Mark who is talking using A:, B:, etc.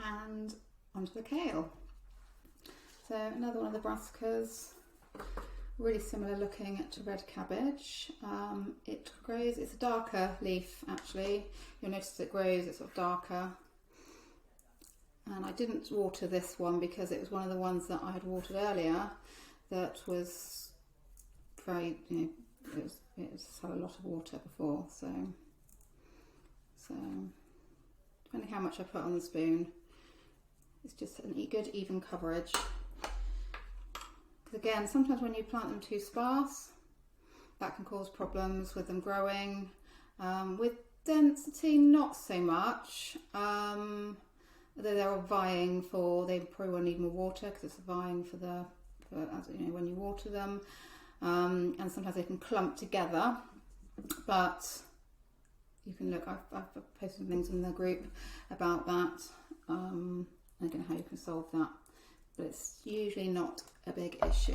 A: and onto the kale. So another one of the brassicas, really similar looking to red cabbage. It grows, it's a darker leaf actually. You'll notice it grows, it's sort of darker. And I didn't water this one because it was one of the ones that I had watered earlier that was very, it had a lot of water before. So depending how much I put on the spoon, it's just a good even coverage. Because again, sometimes when you plant them too sparse, that can cause problems with them growing. With density, not so much. They're all vying for, they probably will need more water because it's vying for as you know, when you water them. And sometimes they can clump together, but you can look, I've posted some things in the group about that, and again how you can solve that, but it's usually not a big issue.